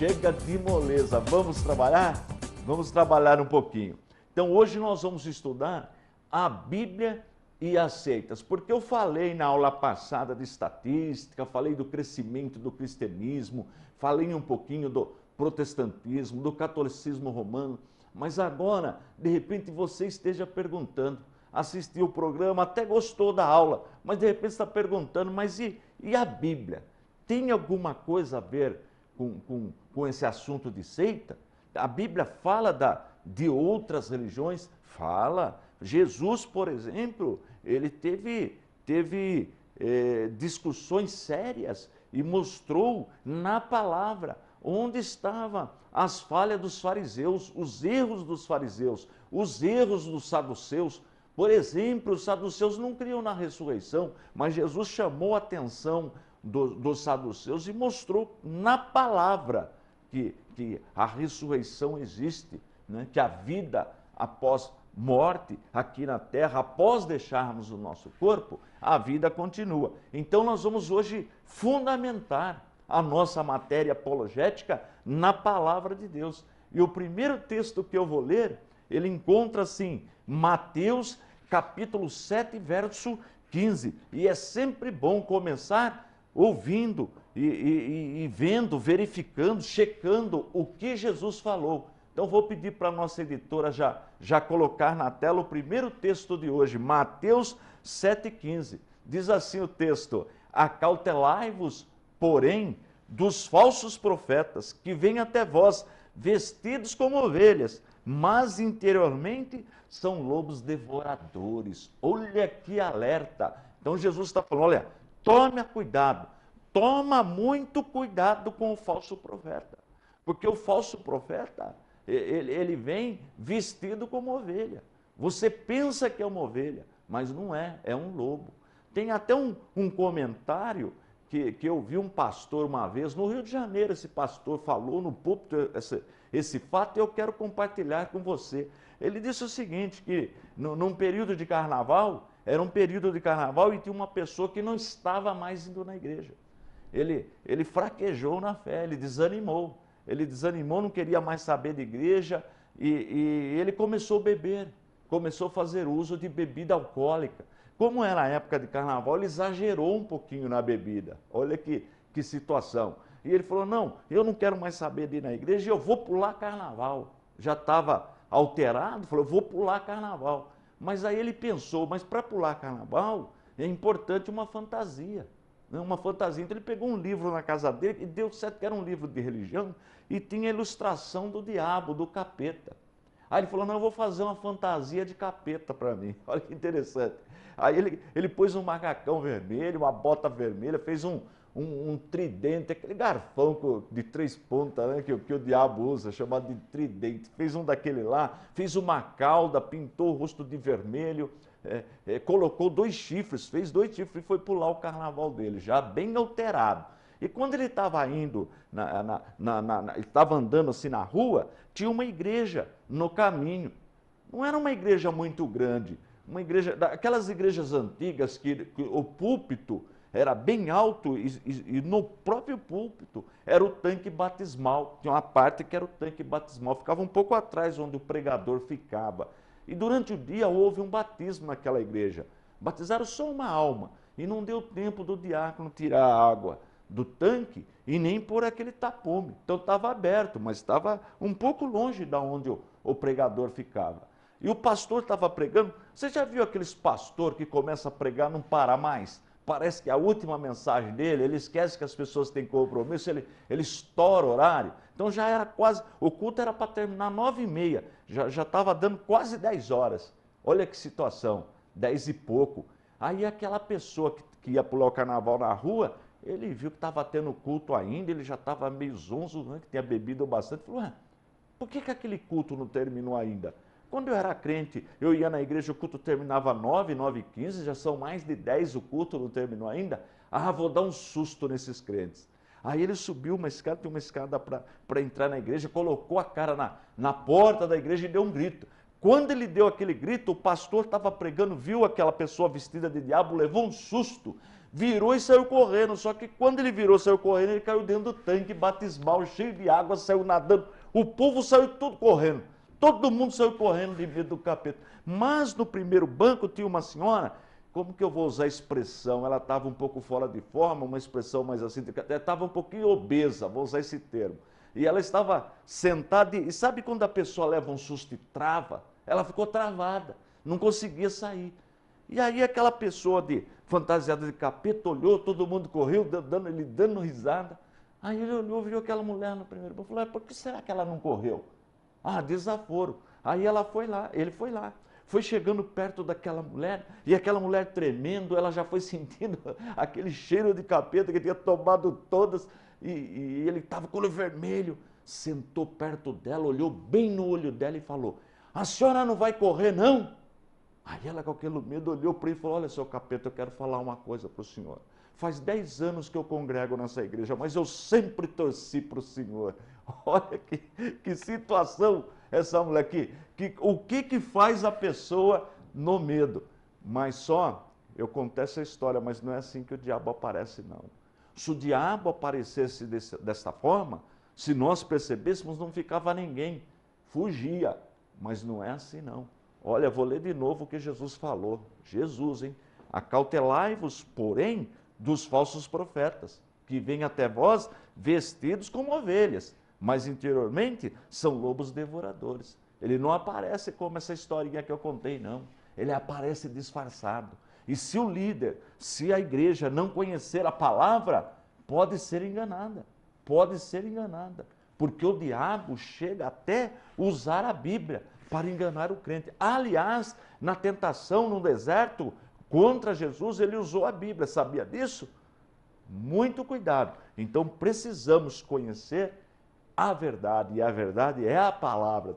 chega de moleza. Vamos trabalhar? Vamos trabalhar um pouquinho. Então hoje nós vamos estudar a Bíblia e as seitas, porque eu falei na aula passada de estatística, falei do crescimento do cristianismo, falei um pouquinho do protestantismo, do catolicismo romano, mas agora, de repente, você esteja perguntando, assistiu o programa, até gostou da aula, mas de repente está perguntando, mas e a Bíblia? Tem alguma coisa a ver com esse assunto de seita? A Bíblia fala de outras religiões? Fala. Jesus, por exemplo, ele teve discussões sérias e mostrou na palavra onde estavam as falhas dos fariseus, os erros dos fariseus, os erros dos saduceus. Por exemplo, os saduceus não criam na ressurreição, mas Jesus chamou a atenção dos saduceus e mostrou na palavra que a ressurreição existe, né? Que a vida após morte aqui na terra, após deixarmos o nosso corpo, a vida continua. Então nós vamos hoje fundamentar a nossa matéria apologética na palavra de Deus. E o primeiro texto que eu vou ler, ele encontra assim, Mateus capítulo 7, verso 15. E é sempre bom começar ouvindo e vendo, verificando, checando o que Jesus falou. Então vou pedir para a nossa editora já colocar na tela o primeiro texto de hoje, Mateus 7,15. Diz assim o texto: acautelai-vos, porém, dos falsos profetas, que vêm até vós vestidos como ovelhas, mas interiormente são lobos devoradores. Olha que alerta! Então Jesus está falando, olha, tome cuidado, toma muito cuidado com o falso profeta, porque o falso profeta, ele vem vestido como ovelha. Você pensa que é uma ovelha, mas não é, é um lobo. Tem até um comentário que eu vi um pastor uma vez, no Rio de Janeiro, esse pastor falou no púlpito esse fato e eu quero compartilhar com você. Ele disse o seguinte, que num período de carnaval, era um período de carnaval e tinha uma pessoa que não estava mais indo na igreja. Ele fraquejou na fé, ele desanimou, não queria mais saber de igreja e ele começou a beber, começou a fazer uso de bebida alcoólica. Como era a época de carnaval, ele exagerou um pouquinho na bebida. Olha que situação. E ele falou, não, eu não quero mais saber de ir na igreja, eu vou pular carnaval. Já estava alterado, falou, eu vou pular carnaval. Mas aí ele pensou, mas para pular carnaval é importante uma fantasia. Uma fantasia. Então ele pegou um livro na casa dele e deu certo que era um livro de religião e tinha a ilustração do diabo, do capeta. Aí ele falou, não, eu vou fazer uma fantasia de capeta para mim. Olha que interessante. Aí ele pôs um macacão vermelho, uma bota vermelha, fez um tridente, aquele garfão de 3 pontas, né, que o diabo usa, chamado de tridente. Fez um daquele lá, fez uma cauda, pintou o rosto de vermelho, colocou 2 chifres, fez 2 chifres e foi pular o carnaval dele, já bem alterado. E quando ele estava indo, ele estava andando assim na rua, tinha uma igreja no caminho. Não era uma igreja muito grande, uma igreja, aquelas igrejas antigas que o púlpito era bem alto e no próprio púlpito era o tanque batismal. Tinha uma parte que era o tanque batismal, ficava um pouco atrás onde o pregador ficava. E durante o dia houve um batismo naquela igreja. Batizaram só uma alma e não deu tempo do diácono tirar a água do tanque e nem por aquele tapume. Então estava aberto, mas estava um pouco longe de onde o pregador ficava. E o pastor estava pregando. Você já viu aqueles pastores que começam a pregar e não para mais? Parece que a última mensagem dele, ele esquece que as pessoas têm compromisso, ele estoura o horário. Então já era quase, o culto era para terminar 9h30, já estava dando quase 10 horas. Olha que situação, 10 e pouco. Aí aquela pessoa que ia pular o carnaval na rua, ele viu que estava tendo culto ainda, ele já estava meio zonzo, né, que tinha bebido bastante. Falou, por que aquele culto não terminou ainda? Quando eu era crente, eu ia na igreja, o culto terminava 9, 9h15, já são mais de 10, o culto não terminou ainda. Vou dar um susto nesses crentes. Aí ele subiu uma escada, tem uma escada para entrar na igreja, colocou a cara na porta da igreja e deu um grito. Quando ele deu aquele grito, o pastor estava pregando, viu aquela pessoa vestida de diabo, levou um susto, virou e saiu correndo. Só que quando ele virou e saiu correndo, ele caiu dentro do tanque batismal, cheio de água, saiu nadando. O povo saiu tudo correndo. Todo mundo saiu correndo de medo do capeta. Mas no primeiro banco tinha uma senhora, como que eu vou usar a expressão? Ela estava um pouco fora de forma, uma expressão mais assim, estava um pouquinho obesa, vou usar esse termo. E ela estava sentada, e sabe quando a pessoa leva um susto e trava? Ela ficou travada, não conseguia sair. E aí aquela pessoa fantasiada de capeta olhou, todo mundo correu, ele dando risada. Aí ele olhou, viu aquela mulher no primeiro banco, falou, por que será que ela não correu? Ah, desaforo. Aí ela foi lá, ele foi lá. Foi chegando perto daquela mulher, e aquela mulher tremendo, ela já foi sentindo aquele cheiro de capeta que tinha tomado todas, e ele estava com o olho vermelho. Sentou perto dela, olhou bem no olho dela e falou, a senhora não vai correr, não? Aí ela, com aquele medo, olhou para ele e falou, olha, seu capeta, eu quero falar uma coisa para o senhor. Faz 10 anos que eu congrego nessa igreja, mas eu sempre torci para o senhor. Olha que situação essa mulher aqui. O que faz a pessoa no medo? Mas só, eu contei essa história, mas não é assim que o diabo aparece, não. Se o diabo aparecesse dessa forma, se nós percebêssemos, não ficava ninguém. Fugia. Mas não é assim, não. Olha, vou ler de novo o que Jesus falou. Jesus, hein? Acautelai-vos, porém, dos falsos profetas, que vêm até vós vestidos como ovelhas, mas interiormente são lobos devoradores. Ele não aparece como essa historinha que eu contei, não. Ele aparece disfarçado. E se o líder, se a igreja não conhecer a palavra, pode ser enganada. Pode ser enganada. Porque o diabo chega até usar a Bíblia para enganar o crente. Aliás, na tentação no deserto, contra Jesus, ele usou a Bíblia. Sabia disso? Muito cuidado. Então precisamos conhecer a verdade, e a verdade é a palavra.